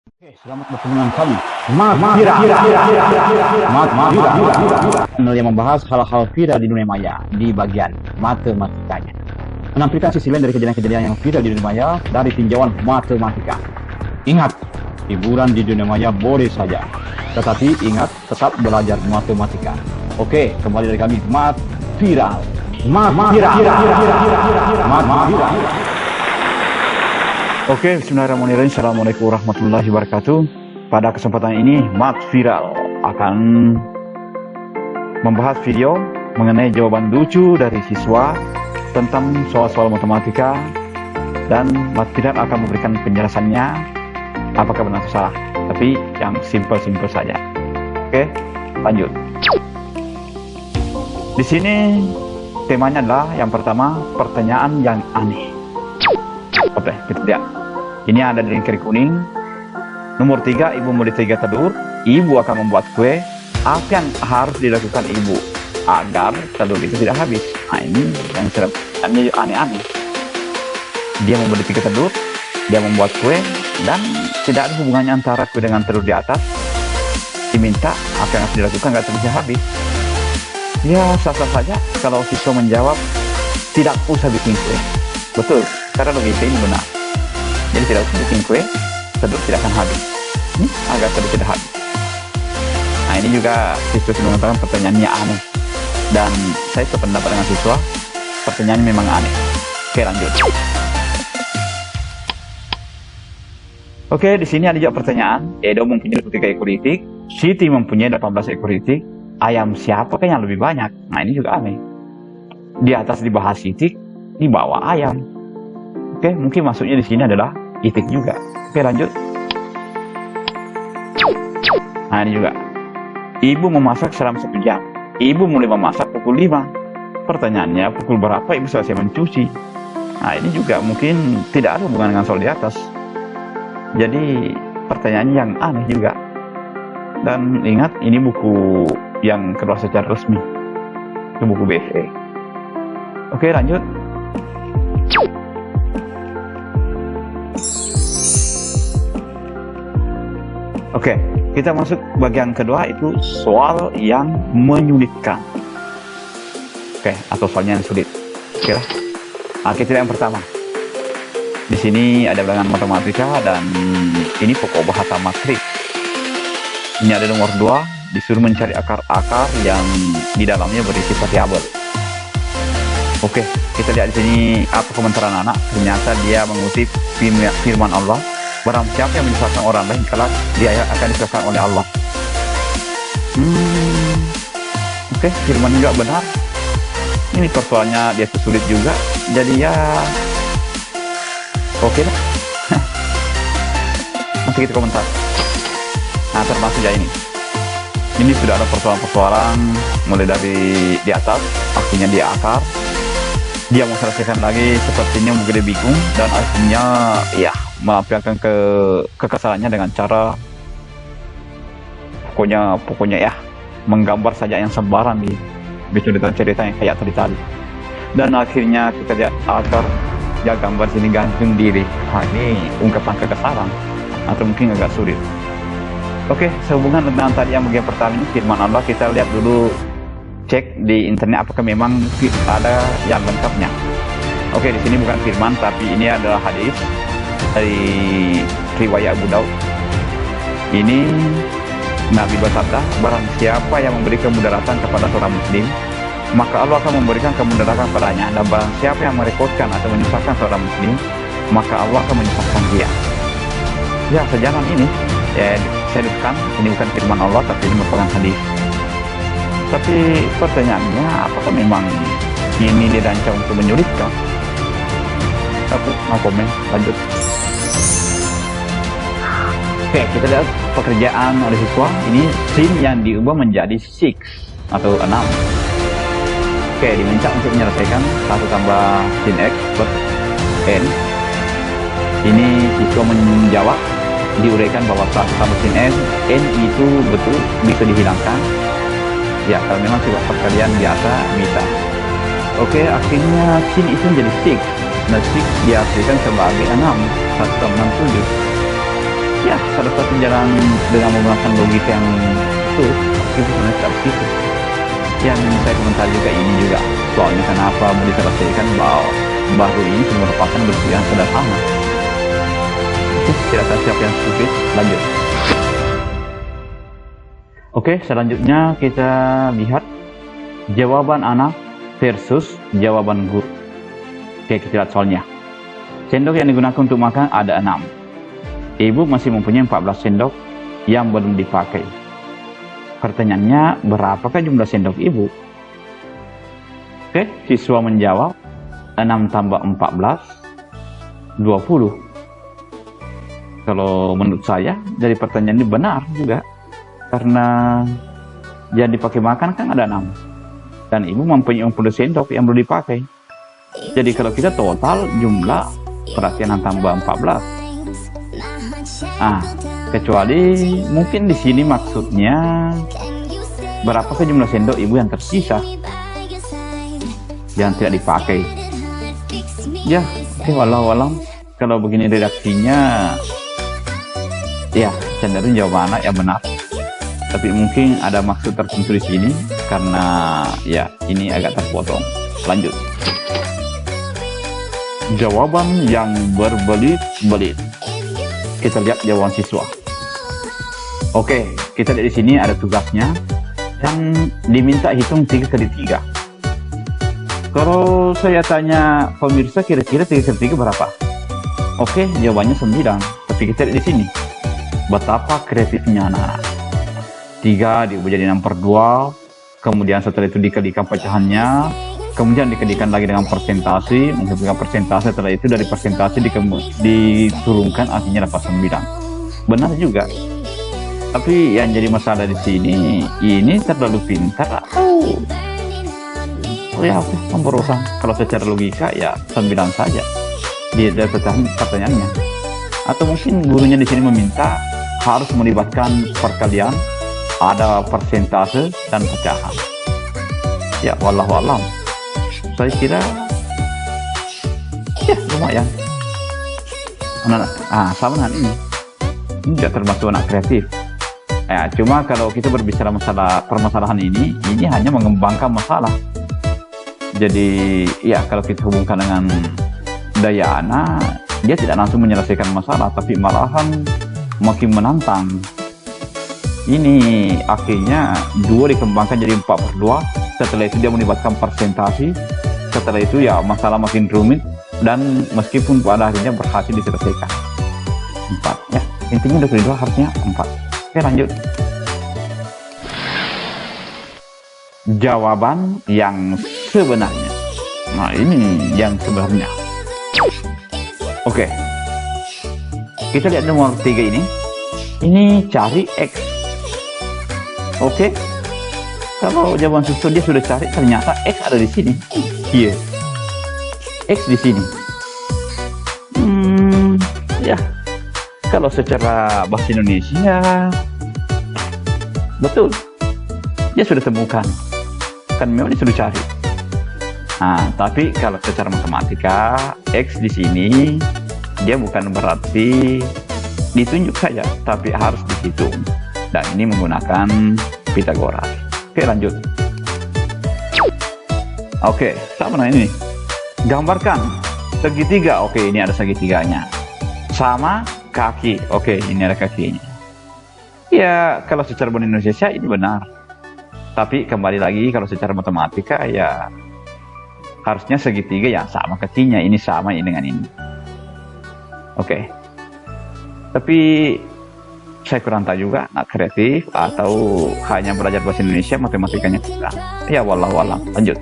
Oke, selamat bertemu dengan kami, Mas Viral. Mas Viral yang membahas hal-hal viral di dunia maya di bagian matematikanya. Menampilkan sisi lain dari kejadian-kejadian yang viral di dunia maya dari tinjauan matematika. Ingat, hiburan di dunia maya boleh saja, tetapi ingat tetap belajar matematika. Oke, kembali dari kami, Mas Viral. Mas Viral. Oke, bismillahirrahmanirrahim. Assalamualaikum warahmatullahi wabarakatuh. Pada kesempatan ini, Mas Viral akan membahas video mengenai jawaban lucu dari siswa tentang soal-soal matematika, dan Mas Viral akan memberikan penjelasannya apakah benar atau salah, tapi yang simpel-simpel saja. Oke, lanjut. Di sini temanya adalah yang pertama, pertanyaan yang aneh. Oke, kita lihat. Ini ada di kiri kuning. Nomor 3, ibu membeli 3 telur. Ibu akan membuat kue. Apa yang harus dilakukan ibu agar telur itu tidak habis? Nah, ini yang aneh-aneh. Dia membeli 3 telur, dia membuat kue, dan tidak ada hubungannya antara kue dengan telur di atas. Diminta apa yang harus dilakukan agar telur tidak habis. Ya, sah-sah saja kalau siswa menjawab tidak usah bikin kue. Betul, karena logika ini benar. Jadi tidak usah bikin kue, telur tidak akan habis. Ini agar telur tidak habis. Nah, ini juga siswa sudah mengatakan pertanyaannya aneh. Dan saya sependapat dengan siswa, pertanyaannya memang aneh. Oke, lanjut. Oke, di sini ada juga pertanyaan. Edo mempunyai 23 ekor itik, Siti mempunyai 18 ekor itik. Ayam siapa yang lebih banyak? Nah, ini juga aneh. Di atas dibahas itik, di bawah ayam. Oke, mungkin maksudnya di sini adalah itik juga. Oke, lanjut. Nah, ini juga. Ibu memasak selama 1 jam. Ibu mulai memasak pukul 5. Pertanyaannya, pukul berapa ibu selesai mencuci? Nah, ini juga mungkin tidak ada hubungan dengan soal di atas. Jadi, pertanyaannya yang aneh juga. Dan ingat, ini buku yang keluar secara resmi. Itu buku BSE. Oke, lanjut. Oke, kita masuk bagian kedua, itu soal yang menyulitkan. Oke, atau soalnya yang sulit. Oke lah. Nah, kita lihat yang pertama. Di sini ada bilangan matematika dan ini pokok bahasa matriks. Ini ada nomor 2, disuruh mencari akar-akar yang di dalamnya berisi variabel. Oke, kita lihat di sini apa komentar anak-anak. Ternyata dia mengutip firman Allah. Barang siapa yang menyusahkan orang lain, kelak dia akan disusahkan oleh Allah. Oke, firman juga benar. Ini persoalannya dia sulit juga. Jadi ya, oke lah. Nanti kita komentar. Nah, termasuk ya ini. Ini sudah ada persoalan-persoalan mulai dari di atas, akhirnya di akar. Dia mau selesaikan lagi, sepertinya mungkin dia bingung, dan akhirnya ya melampiaskan kekesalannya dengan cara pokoknya ya menggambar saja yang sembarang di cerita yang kayak tadi. Dan akhirnya kita lihat akar, dia gambar sini gantung diri. Nah, ini ungkapan kekesalan atau mungkin agak sulit. Oke, sehubungan dengan tadi yang bagian pertama ini firman Allah, kita lihat dulu, cek di internet apakah memang ada yang lengkapnya. Oke, di sini bukan firman, tapi ini adalah hadis dari riwayat Abu Daud. Ini Nabi bersabda, barang siapa yang memberi kemudaratan kepada seorang muslim, maka Allah akan memberikan kemudaratan padanya. Dan barang siapa yang merepotkan atau menyusahkan seorang muslim, maka Allah akan menyusahkan dia. Ya, sejalan ini ya, saya dudukan, ini bukan firman Allah, tapi ini merupakan hadis. Tapi pertanyaannya, apakah memang ini dirancang untuk menyulitkan? Aku mau komen, lanjut. Oke, kita lihat pekerjaan oleh siswa. Ini sin yang diubah menjadi 6 atau 6. Oke, diminta untuk menyelesaikan 1 tambah sin x plus n. Ini siswa menjawab, diuraikan bahwa 1 tambah sin n itu betul bisa dihilangkan. Ya, kalau memang sifat perkalian biasa bisa. Oke, akhirnya sin itu menjadi 6. Nah, 6 diartikan sebagai 6. 1 tambah 6, 7. Ya, salah satu jalan dengan menggunakan logika yang itu, itu sebenarnya seperti itu. Yang saya komentar juga ini juga soalnya kenapa mau diselesaikan bahwa baru ini merupakan bentuk yang sederhana. Oke, silakan siapa yang setuju, lanjut. Oke, selanjutnya kita lihat jawaban anak versus jawaban guru. Oke, kita lihat soalnya. Sendok yang digunakan untuk makan ada 6. Ibu masih mempunyai 14 sendok yang belum dipakai. Pertanyaannya, berapakah jumlah sendok ibu? Oke, siswa menjawab 6 tambah 14, 20. Kalau menurut saya, dari pertanyaan ini benar juga. Karena yang dipakai makan kan ada 6. Dan ibu mempunyai 40 sendok yang belum dipakai. Jadi kalau kita total jumlah, perhatian tambah 14. Kecuali mungkin di sini maksudnya berapakah jumlah sendok ibu yang tersisa yang tidak dipakai. Ya, oke, walau kalau begini redaksinya, ya cenderung jawaban anak yang benar. Tapi mungkin ada maksud tertentu di sini karena ya ini agak terpotong. Lanjut. Jawaban yang berbelit-belit. Kita lihat jawaban siswa. Oke, kita lihat di sini ada tugasnya yang diminta hitung 3 kali 3. Kalau saya tanya pemirsa kira-kira 3 kali 3 berapa? Oke, jawabannya 9. Tapi kita lihat di sini. Betapa kreatifnya anak. 3 diubah jadi 6/2. Kemudian setelah itu dikalikan pecahannya. Kemudian dikalikan lagi dengan persentase, menghitung persentase, setelah itu dari persentase diturunkan artinya dapat 9. Benar juga. Tapi yang jadi masalah di sini, ini terlalu pintar. Ya, pemborosan. Kalau secara logika ya 9 saja. Dia dari pertanyaannya. Atau mungkin gurunya di sini meminta harus melibatkan perkalian, ada persentase dan pecahan. Ya, wallahu alam. Saya kira ya lumayan. Sama dengan ini juga termasuk anak kreatif. Ya, cuma kalau kita berbicara masalah permasalahan ini hanya mengembangkan masalah. Jadi ya kalau kita hubungkan dengan daya anak, dia tidak langsung menyelesaikan masalah, tapi malahan makin menantang. Ini akhirnya 2 dikembangkan jadi 4/2. Setelah itu dia melibatkan persentase. Setelah itu ya masalah makin rumit dan meskipun pada akhirnya berhasil diselesaikan. 4 ya, intinya dari 2 harusnya 4. Oke, lanjut. Jawaban yang sebenarnya. Nah, ini yang sebenarnya. Oke. Kita lihat nomor 3 ini. Ini cari X. Oke. Kalau jawaban susu dia sudah cari, ternyata X ada di sini. Iya. X di sini. Ya. Kalau secara bahasa Indonesia, betul. Dia sudah temukan. Kan memang dia sudah cari. Tapi kalau secara matematika, X di sini dia bukan berarti ditunjuk saja, tapi harus dihitung. Dan ini menggunakan Pitagoras. Oke, lanjut. Oke, sama dengan ini. Gambarkan segitiga. Oke, ini ada segitiganya. Sama kaki. Oke, ini ada kakinya. Ya, kalau secara bahasa Indonesia ini benar. Tapi kembali lagi kalau secara matematika ya harusnya segitiga ya sama kakinya. Ini sama ini dengan ini. Oke. Tapi saya kurang tahu juga, nak kreatif atau hanya belajar bahasa Indonesia, matematikanya kurang. Ya, wallahu alam. Lanjut.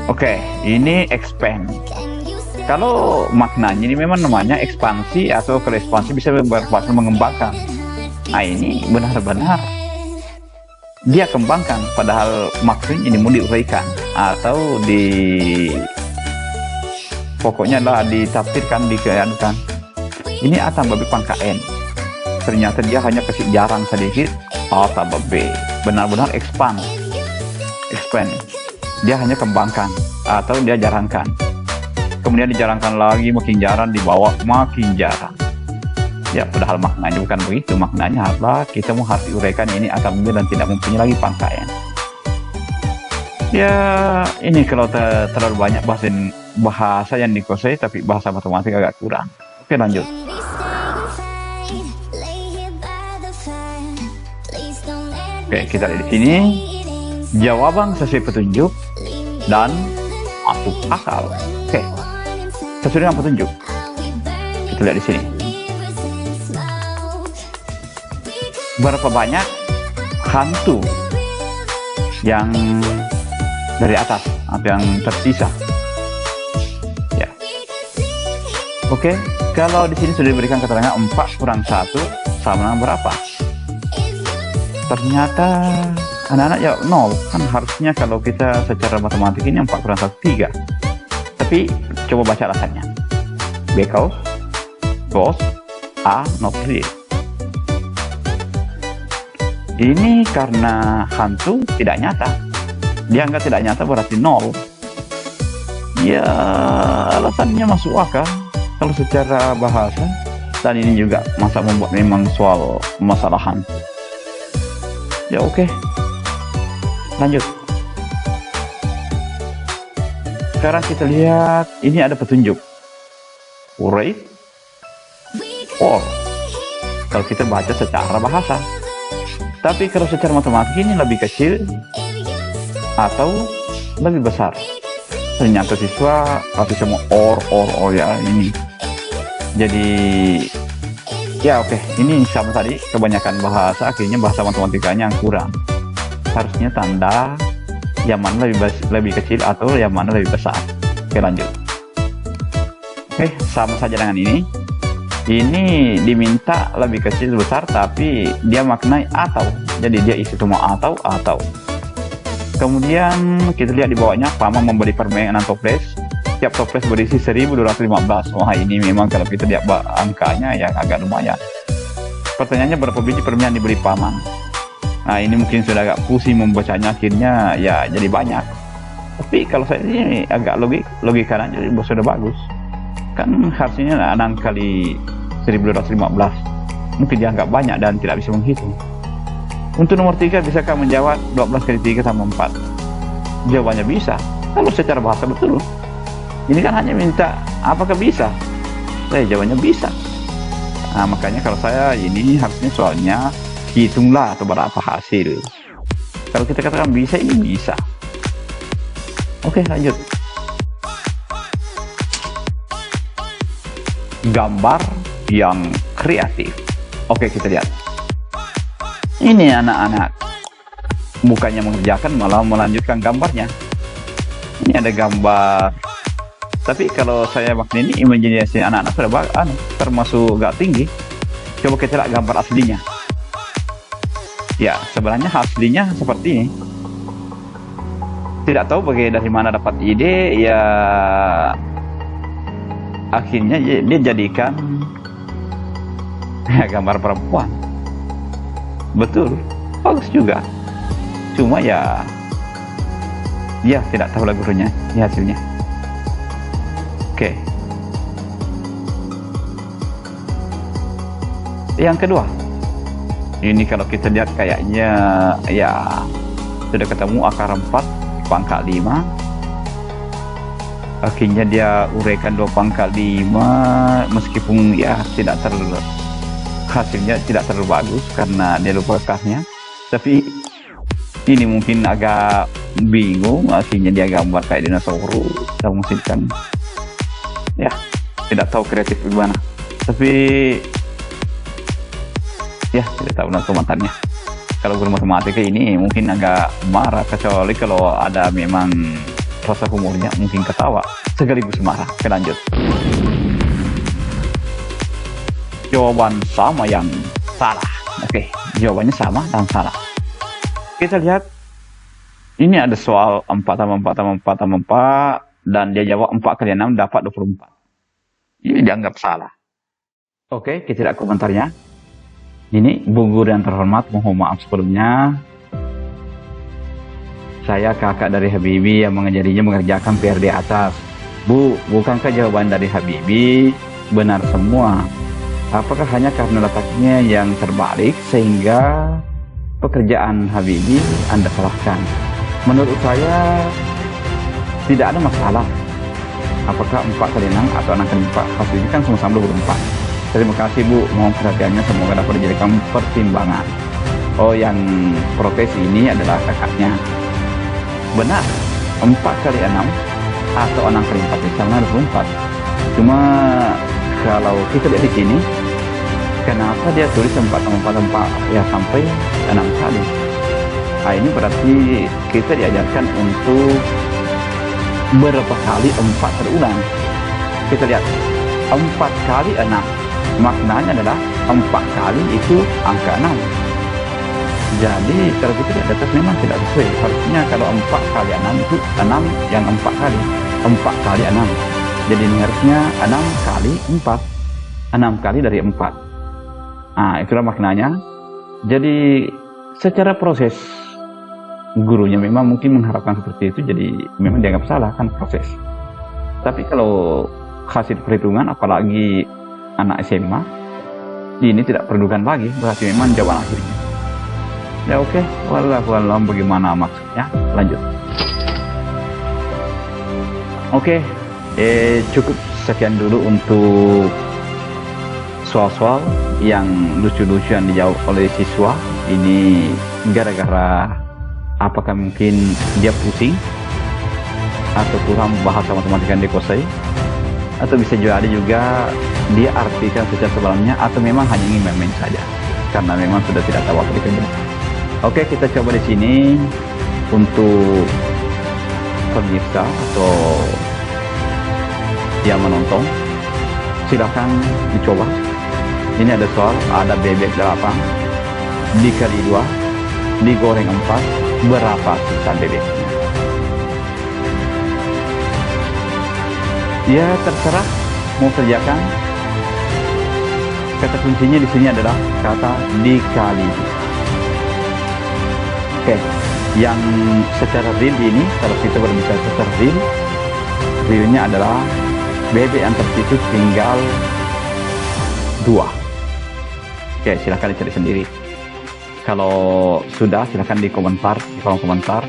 Oke, ini expand. Kalau maknanya ini memang namanya ekspansi, atau kalau ekspansi bisa bermaksud mengembangkan. Ini benar-benar dia kembangkan, padahal maksudnya ini mau diuraikan atau pokoknya lah ditafsirkan, dikeankan. Ini A tambah B pangkat N. Ternyata dia hanya kasih jarang sedikit A tambah B. Benar-benar expand. Dia hanya kembangkan atau dia jarangkan. kemudian dijarangkan lagi, makin jarang, dibawa makin jarang. Ya, padahal maknanya bukan begitu. Maknanya apa? Kita mau harus uraikan ini akan dan tidak mempunyai lagi pangkaian. Ya, ini kalau terlalu banyak bahasa yang dikuasai, tapi bahasa matematik agak kurang. Oke, lanjut. Oke, kita lihat di sini. Jawaban sesuai petunjuk dan masuk akal. Oke, sesuai dengan petunjuk. Kita lihat di sini. Berapa banyak hantu yang dari atas atau yang tersisa? Ya. Oke, kalau di sini sudah diberikan keterangan 4 kurang 1 sama dengan berapa? Ternyata anak-anak ya 0. Kan harusnya kalau kita secara matematik ini 4 kurang 1 3. Tapi coba baca alasannya. Because both are not real. Ini karena hantu tidak nyata. Dianggap tidak nyata berarti 0. Ya, alasannya masuk akal kalau secara bahasa. Dan ini juga masa membuat memang soal masalah hantu. Ya, oke. Lanjut. Sekarang kita lihat, ini ada petunjuk. Urai or. Kalau kita baca secara bahasa. Tapi kalau secara matematik ini lebih kecil atau lebih besar. Ternyata siswa mau or ya ini. Jadi ya oke, ini sama tadi kebanyakan bahasa, akhirnya bahasa matematikanya yang kurang. Harusnya tanda yang mana lebih kecil atau yang mana lebih besar. Oke, lanjut. Oke, sama saja dengan ini. Ini diminta lebih kecil besar, tapi dia maknai atau, jadi dia isi semua atau. Kemudian kita lihat di bawahnya, Paman membeli permen 6 toples. Tiap toples berisi 1215. Wah, ini memang kalau kita lihat angkanya ya agak lumayan. Pertanyaannya, berapa biji permen yang dibeli Paman? Nah, ini mungkin sudah agak pusing membacanya, akhirnya ya jadi banyak. Tapi kalau saya ini agak logikanya jadi sudah bagus. Kan harusnya 6 kali 1215. Mungkin dianggap banyak dan tidak bisa menghitung. Untuk nomor 3, bisakah menjawab 12 kali 3 sama 4? Jawabannya bisa. Kalau secara bahasa betul. Ini kan hanya minta apakah bisa. Jawabannya bisa. Nah, makanya kalau saya ini harusnya soalnya hitunglah atau berapa hasil. Kalau kita katakan bisa, ini bisa. Oke, lanjut. Gambar yang kreatif. Oke, kita lihat. Ini anak-anak bukannya mengerjakan, malah melanjutkan gambarnya. Ini ada gambar. Tapi kalau saya waktu ini imajinasi anak-anak sudah termasuk gak tinggi. Coba kita lihat gambar aslinya. Ya, sebenarnya aslinya seperti ini. Tidak tahu dari mana dapat ide, ya akhirnya dia jadikan ya, gambar perempuan. Betul, bagus juga. Cuma ya tidak tahu lah gurunya ya hasilnya. Oke. Yang kedua, ini kalau kita lihat kayaknya ya sudah ketemu akar 4 pangkat 5. Akhirnya dia uraikan 2 pangkat 5, meskipun ya hasilnya tidak terlalu bagus karena dia lupa akarnya. Tapi ini mungkin agak bingung, akhirnya dia gambar kayak dinosaurus, kita musibkan. Ya, tidak tahu kreatif gimana. Tapi ya tidak tahu komentarnya. Kalau guru matematika ini mungkin agak marah, kecuali kalau ada memang rasa humornya, mungkin ketawa sekaligus marah. Oke, lanjut. Jawaban sama yang salah. Oke, jawabannya sama dan salah. Kita lihat, ini ada soal 4 tambah 4 tambah 4 tambah 4, dan dia jawab 4 kali 6 dapat 24. Ini dianggap salah. Oke, kita lihat komentarnya. Ini, Bu Guru yang terhormat, mohon maaf sebelumnya. Saya kakak dari Habibie yang mengajarinya mengerjakan PR di atas. Bu, bukankah jawaban dari Habibie benar semua? Apakah hanya karena letaknya yang terbalik sehingga pekerjaan Habibie Anda salahkan? Menurut saya tidak ada masalah. Apakah 4 kali 6 atau 6 kali 4? Hasilnya kan sama-sama 24. Terima kasih Bu, mohon perhatiannya semoga dapat dijadikan pertimbangan. Oh, yang protes ini adalah kakaknya. Benar, 4 kali 6 atau 6 kali 4 sama 24. Cuma kalau kita lihat di sini, kenapa dia tulis 4 ya sampai 6 kali? Nah, ini berarti kita diajarkan untuk berapa kali 4 terulang. Kita lihat 4 kali 6, maknanya adalah 4 kali itu angka 6. Jadi kalau kita lihat atas memang tidak sesuai. Harusnya kalau 4 kali 6 itu 6 yang 4 kali, 4 kali 6. Jadi ini harusnya 6 kali 4, 6 kali dari 4. Nah, itulah maknanya. Jadi secara proses gurunya memang mungkin mengharapkan seperti itu, jadi memang dianggap salah kan proses. Tapi kalau hasil perhitungan, apalagi anak SMA, ini tidak perlukan lagi, berarti memang jawaban akhirnya. Ya oke, wallahu a'lam bagaimana maksudnya. Lanjut. Oke, cukup sekian dulu untuk soal-soal yang lucu-lucu yang dijawab oleh siswa. Ini gara-gara apakah mungkin dia pusing atau kurang bahasa matematika yang dikuasai, atau bisa jadi juga dia artikan secara sebenarnya, atau memang hanya ingin main-main saja karena memang sudah tidak tahu apa dikerjakan. Oke, kita coba di sini untuk pemirsa atau yang menonton, silahkan dicoba. Ini ada soal, ada bebek 8 dikali 2 digoreng 4, berapa sisa bebeknya? Ya terserah mau kerjakan. Kata kuncinya di sini adalah kata dikali. Oke, yang secara real ini, kalau kita berbicara secara realnya adalah bebek yang tersitu tinggal 2. Oke, silahkan dicari sendiri. Kalau sudah, silahkan di kolom komentar.